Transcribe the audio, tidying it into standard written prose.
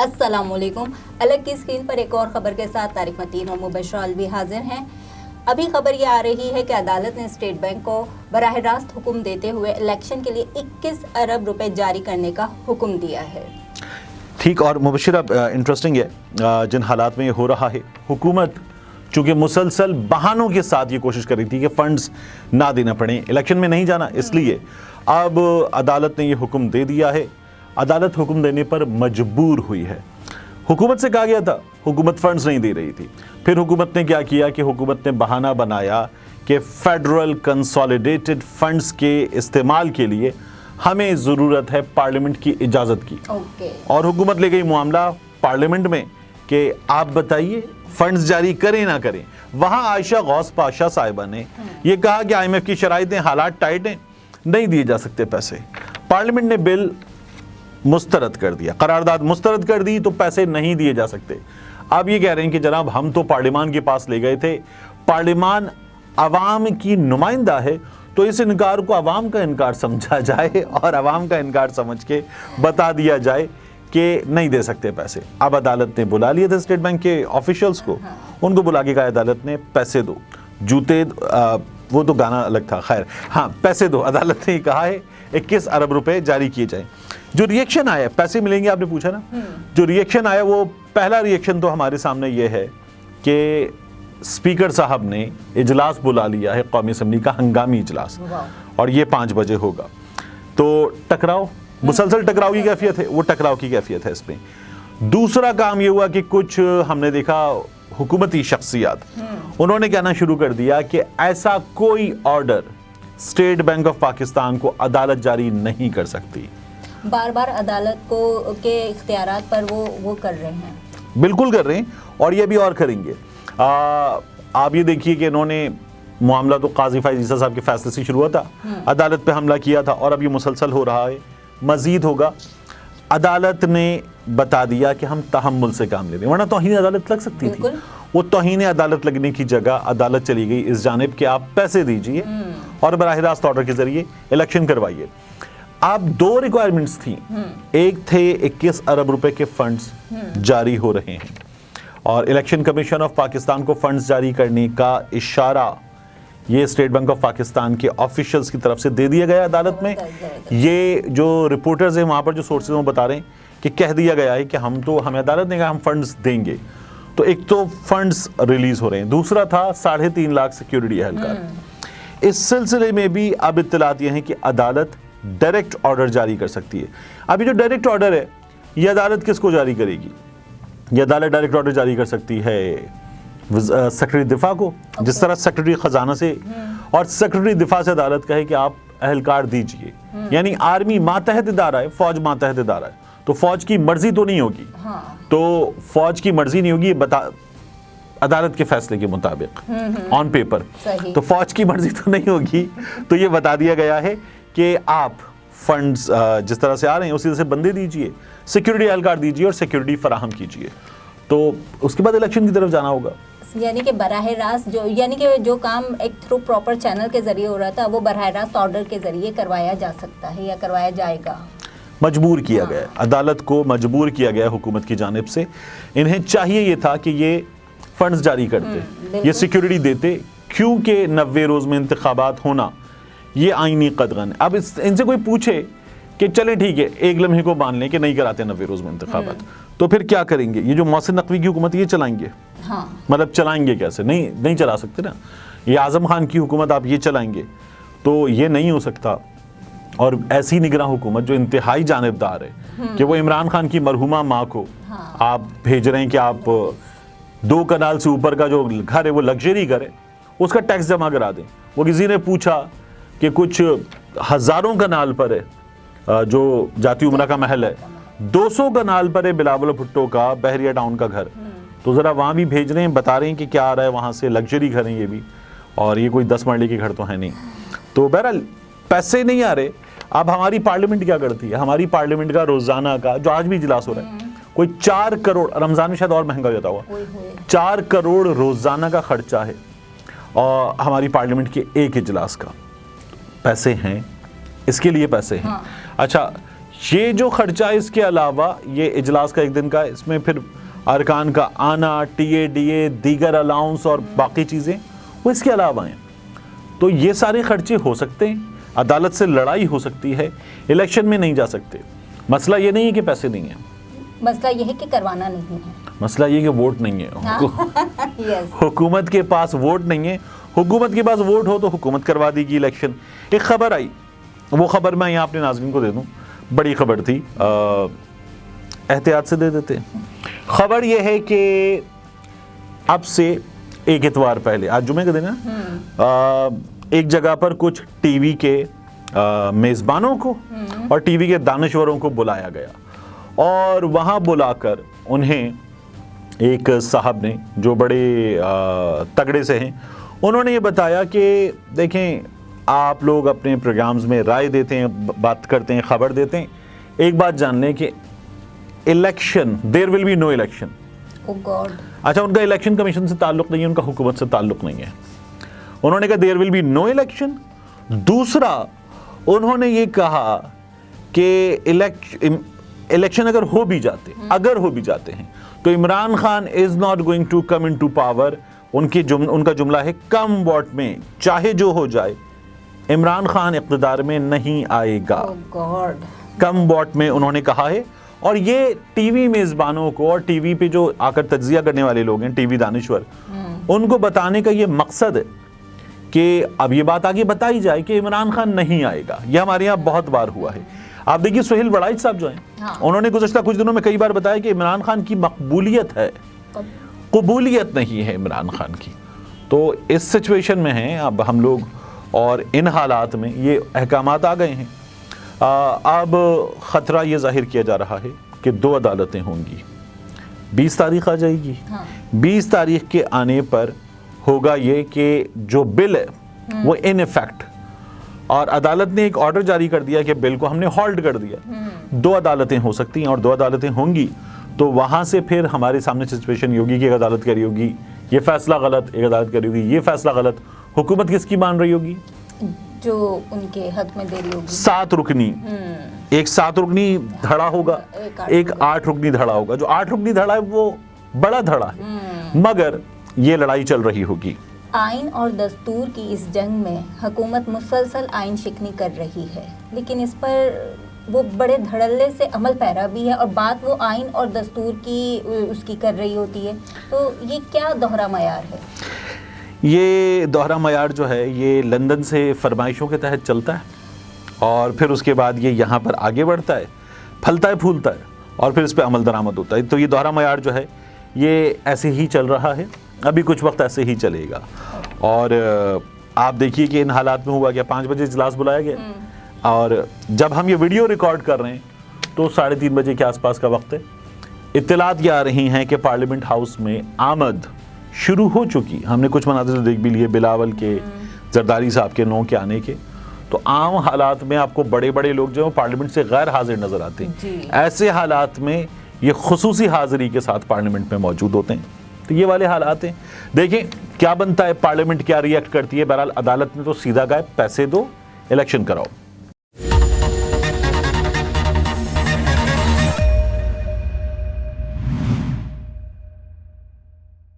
السلام علیکم. الگ کی اسکرین پر ایک اور خبر کے ساتھ طارق متین اور مبشرہ الوی حاضر ہیں. ابھی خبر یہ آ رہی ہے کہ عدالت نے اسٹیٹ بینک کو براہ راست حکم دیتے ہوئے الیکشن کے لیے 21 ارب روپے جاری کرنے کا حکم دیا ہے. ٹھیک. اور مبشرہ انٹرسٹنگ ہے جن حالات میں یہ ہو رہا ہے, حکومت چونکہ مسلسل بہانوں کے ساتھ یہ کوشش کر رہی تھی کہ فنڈز نہ دینا پڑیں, الیکشن میں نہیں جانا, اس لیے اب عدالت نے یہ حکم دے دیا ہے. عدالت حکم دینے پر مجبور ہوئی ہے. حکومت سے کہا گیا تھا, حکومت فنڈز نہیں دے رہی تھی. پھر حکومت نے کیا کیا کہ حکومت نے بہانہ بنایا کہ فیڈرل کنسالیڈیٹڈ فنڈز کے استعمال کے لیے ہمیں ضرورت ہے پارلیمنٹ کی اجازت کی. اور حکومت لے گئی معاملہ پارلیمنٹ میں کہ آپ بتائیے فنڈز جاری کریں نہ کریں. وہاں عائشہ غوث پاشا صاحبہ نے یہ کہا کہ IMF کی شرائطیں, حالات ٹائٹ ہیں, نہیں دیے جا سکتے پیسے. پارلیمنٹ نے بل مسترد کر دیا, قرارداد مسترد کر دی, تو پیسے نہیں دیے جا سکتے. اب یہ کہہ رہے ہیں کہ جناب ہم تو پارلیمان کے پاس لے گئے تھے, پارلیمان عوام کی نمائندہ ہے, تو اس انکار کو عوام کا انکار سمجھا جائے اور عوام کا انکار سمجھ کے بتا دیا جائے کہ نہیں دے سکتے پیسے. اب عدالت نے بلا لیے تھے اسٹیٹ بینک کے آفیشلز کو, ان کو بلا کے کہا عدالت نے پیسے دو, جوتے وہ تو گانا الگ تھا, خیر ہاں پیسے دو. عدالت نے کہا ہے 21 ارب روپے جاری کیے جائیں. جو ریئیکشن آیا, پیسے ملیں گے آپ نے پوچھا نا, جو ریئیکشن آیا وہ پہلا ریئیکشن تو ہمارے سامنے یہ ہے کہ اسپیکر صاحب نے اجلاس بلا لیا ہے قومی اسمبلی کا, ہنگامی اجلاس, اور یہ 5 بجے ہوگا. تو ٹکراؤ, مسلسل ٹکراؤ کی کیفیت ہے, وہ ٹکراؤ کی کیفیت ہے اس میں. دوسرا کام یہ ہوا کہ کچھ ہم نے دیکھا حکومتی شخصیات, انہوں نے کہنا شروع کر دیا کہ ایسا کوئی order state bank of Pakistan کو عدالت جاری نہیں کر سکتی. بار بار عدالت کو کے اختیارات پر وہ کر رہے ہیں, بالکل کر رہے ہیں, اور یہ بھی اور کریں گے. آپ یہ دیکھیے کہ انہوں نے معاملہ تو قاضی فائز عیسیٰ صاحب کے فیصلے سے شروع ہوا تھا, عدالت پہ حملہ کیا تھا, اور اب یہ مسلسل ہو رہا ہے, مزید ہوگا. عدالت نے بتا دیا کہ ہم تحمل سے کام لے رہے ہیں, ورنہ توہین عدالت لگ سکتی تھی. وہ توہین عدالت لگنے کی جگہ عدالت چلی گئی اس جانب کہ آپ پیسے دیجئے اور براہ راست آرڈر کے ذریعے الیکشن کروائیے. آپ 2 ریکوائرمنٹس تھیں, ایک تھے 21 ارب روپے کے فنڈز جاری ہو رہے ہیں, اور الیکشن کمیشن آف پاکستان کو فنڈز جاری کرنے کا اشارہ یہ اسٹیٹ بینک آف پاکستان کے آفیشلز کی طرف سے دے دیا گیا عدالت میں. یہ جو رپورٹرز ہیں وہاں پر جو سورسز وہ بتا رہے ہیں کہ کہہ دیا گیا ہے کہ ہمیں عدالت نے کہا ہم فنڈز دیں گے. تو ایک تو فنڈز ریلیز ہو رہے ہیں, دوسرا تھا 3.5 لاکھ سیکیورٹی اہلکار. اس سلسلے میں بھی اب اطلاعات یہ ہیں کہ عدالت ڈائریکٹ آرڈر جاری کر سکتی ہے. ابھی جو ڈائریکٹ آرڈر ہے یہ عدالت کس کو جاری کرے گی؟ یہ عدالت ڈائریکٹ آرڈر جاری کر سکتی ہے سیکرٹری دفاع کو, جس طرح سیکرٹری خزانہ سے اور سیکرٹری دفاع سے عدالت کہے کہ آپ اہلکار دیجئے. یعنی آرمی ماتحت ادارہ ہے, فوج ماتحت ادارہ ہے, تو فوج کی مرضی تو نہیں ہوگی, تو فوج کی مرضی نہیں ہوگی عدالت کے فیصلے کے مطابق آن پیپر, تو فوج کی مرضی تو نہیں ہوگی. تو یہ بتا دیا گیا ہے کہ آپ فنڈز جس طرح سے آ رہے ہیں اسی طرح سے بندے دیجئے, سیکیورٹی اہلکار دیجئے اور سیکیورٹی فراہم کیجئے. تو اس کے بعد الیکشن کی طرف جانا ہوگا. یعنی کہ براہ راست جو کام ایک تھرو پراپر چینل کے ذریعے ہو رہا تھا وہ براہ راست آرڈر کے ذریعے کروایا جا سکتا ہے یا کروایا جائے گا. مجبور کیا گیا, عدالت کو مجبور کیا گیا حکومت کی جانب سے. انہیں چاہیے یہ تھا کہ یہ فنڈز جاری کرتے, یہ سیکیورٹی دیتے, کیونکہ 90 روز میں انتخابات ہونا یہ آئینی قدغن. اب ان سے کوئی پوچھے کہ چلیں ٹھیک ہے 1 لمحے کو مان لیں کہ نہیں کراتے 90 روز میں انتخابات, تو پھر کیا کریں گے؟ یہ جو محسن نقوی کی حکومت یہ چلائیں گے, مطلب چلائیں گے کیسے؟ نہیں چلا سکتے نا. یہ اعظم خان کی حکومت آپ یہ چلائیں گے تو یہ نہیں ہو سکتا. اور ایسی نگراں حکومت جو انتہائی جانبدار ہے کہ وہ عمران خان کی مرحومہ ماں کو آپ بھیج رہے ہیں کہ آپ 2 کنال سے اوپر کا جو گھر ہے وہ لگژری گھر ہے, اس کا ٹیکس جمع کرا دیں. وہ کسی نے پوچھا کہ کچھ ہزاروں کنال پر ہے جو جاتی عمرہ کا محل ہے, 200 کنال پر ہے بلاول بھٹو کا بحریہ ٹاؤن کا گھر, تو ذرا وہاں بھی بھیج رہے ہیں, بتا رہے ہیں کہ کیا آ رہا ہے وہاں سے, لگژری گھر ہیں یہ بھی, اور یہ کوئی 10 مرلے کے گھر تو ہیں نہیں. تو بہرحال پیسے نہیں آ رہے. اب ہماری پارلیمنٹ کیا کرتی ہے؟ ہماری پارلیمنٹ کا روزانہ کا جو آج بھی اجلاس ہو رہا ہے کوئی 4 کروڑ, رمضان میں شاید اور مہنگا ہو جاتا ہوا, 4 کروڑ روزانہ کا خرچہ ہے اور ہماری پارلیمنٹ کے ایک اجلاس کا. پیسے ہیں, اس کے لیے پیسے ہیں. اچھا یہ جو خرچہ اس کے علاوہ یہ اجلاس کا ایک دن کا، اس میں پھر ارکان کا آنا، ٹی اے ڈی اے، دیگر الاؤنس اور باقی چیزیں وہ اس کے علاوہ ہیں. تو یہ سارے خرچے ہو سکتے ہیں، عدالت سے لڑائی ہو سکتی ہے، الیکشن میں نہیں جا سکتے. مسئلہ یہ نہیں ہے کہ پیسے نہیں ہیں، مسئلہ یہ ہے کہ کروانا نہیں ہے. مسئلہ یہ کہ ووٹ نہیں ہے. حکومت کے پاس ووٹ نہیں ہے. حکومت کے پاس ووٹ ہو تو حکومت کروا دی گی الیکشن. ایک خبر آئی، وہ خبر میں یہاں اپنے ناظرین کو دے دوں، بڑی خبر تھی، احتیاط سے دے دیتے. خبر یہ ہے کہ اب سے ایک اتوار پہلے، آج جمعے کا دن ہے، ایک جگہ پر کچھ ٹی وی کے میزبانوں کو اور ٹی وی کے دانشوروں کو بلایا گیا، اور وہاں بلا کر انہیں ایک صاحب نے جو بڑے تگڑے سے ہیں، انہوں نے یہ بتایا کہ دیکھیں آپ لوگ اپنے پروگرامز میں رائے دیتے ہیں، بات کرتے ہیں، خبر دیتے ہیں، ایک بات جان لیں کہ election there will be no election. اچھا، ان کا الیکشن کمیشن سے تعلق نہیں ہے، ان کا حکومت سے تعلق نہیں ہے. انہوں نے کہا دیر ول بی نو الیکشن. دوسرا انہوں نے یہ کہا کہ الیکشن اگر ہو بھی جاتے ہیں تو Imran Khan is not going to come in to power. ان کا جملہ ہے کم واٹ میں چاہے جو ہو جائے عمران خان اقتدار میں نہیں آئے گا. کم واٹ میں انہوں نے کہا ہے. اور یہ ٹی وی میزبانوں کو اور ٹی وی پہ جو آ کر تجزیہ کرنے والے لوگ ہیں، ٹی وی دانشور، ان کو بتانے کا یہ مقصد ہے کہ اب یہ بات آگے بتائی جائے کہ عمران خان نہیں آئے گا. یہ ہمارے یہاں بہت بار ہوا ہے. آپ دیکھیے سہیل وڑائچ صاحب جو ہیں، انہوں نے گزشتہ کچھ دنوں میں کئی بار بتایا کہ عمران خان کی مقبولیت ہے، قبولیت نہیں ہے عمران خان کی. تو اس سچویشن میں ہیں اب ہم لوگ، اور ان حالات میں یہ احکامات آ گئے ہیں. اب خطرہ یہ ظاہر کیا جا رہا ہے کہ 2 عدالتیں ہوں گی. 20 تاریخ آ جائے گی. 20 تاریخ کے آنے پر ہوگا یہ کہ جو بل ہے وہ ان ایفیکٹ، اور عدالت نے ایک آرڈر جاری کر دیا کہ بل کو ہم نے ہالٹ کر دیا. 2 عدالتیں ہو سکتی ہیں، اور 2 عدالتیں ہوں گی تو وہاں سے پھر ہمارے سامنے سچویشن یہ ہوگی کہ ایک عدالت کہہ رہی ہوگی یہ فیصلہ غلط، ایک عدالت کہہ رہی ہوگی یہ فیصلہ غلط. حکومت کس کی مان رہی ہوگی؟ جو ان کے حق میں دے رہی ہوگی. 7 رکنی، ایک 7 رکنی دھڑا ہوگا، ایک 8 رکنی دھڑا ہوگا. جو 8 رکنی دھڑا ہے وہ بڑا دھڑا ہے، مگر یہ لڑائی چل رہی ہوگی. آئین اور دستور کی اس جنگ میں حکومت مسلسل آئین شکنی کر رہی ہے، لیکن اس پر وہ بڑے دھڑلے سے عمل پیرا بھی ہے، اور بات وہ آئین اور دستور کی اس کی کر رہی ہوتی ہے. تو یہ کیا دوہرا معیار ہے؟ یہ دوہرا معیار جو ہے یہ لندن سے فرمائشوں کے تحت چلتا ہے، اور پھر اس کے بعد یہ یہاں پر آگے بڑھتا ہے، پھلتا ہے پھولتا ہے، اور پھر اس پہ عمل درآمد ہوتا ہے. تو یہ دوہرا معیار جو ہے یہ ایسے ہی چل رہا ہے، ابھی کچھ وقت ایسے ہی چلے گا. اور آپ دیکھیے کہ ان حالات میں ہوا کیا، 5 بجے اجلاس بلایا گیا، اور جب ہم یہ ویڈیو ریکارڈ کر رہے ہیں تو 3:30 بجے کے آس پاس کا وقت ہے. اطلاعات یہ آ رہی ہیں کہ پارلیمنٹ ہاؤس میں آمد شروع ہو چکی. ہم نے کچھ مناظر دیکھ بھی لیے، بلاول کے، زرداری صاحب کے 9 کے آنے کے. تو عام حالات میں آپ کو بڑے بڑے لوگ جو ہیں پارلیمنٹ سے غیر حاضر نظر آتے ہیں. ایسے حالات میں یہ خصوصی حاضری کے ساتھ پارلیمنٹ میں موجود ہوتے ہیں. تو یہ والے حالات ہیں. دیکھیں کیا بنتا ہے، پارلیمنٹ کیا ری ایکٹ کرتی ہے. بہرحال عدالت نے تو سیدھا کہا پیسے دو، الیکشن کراؤ.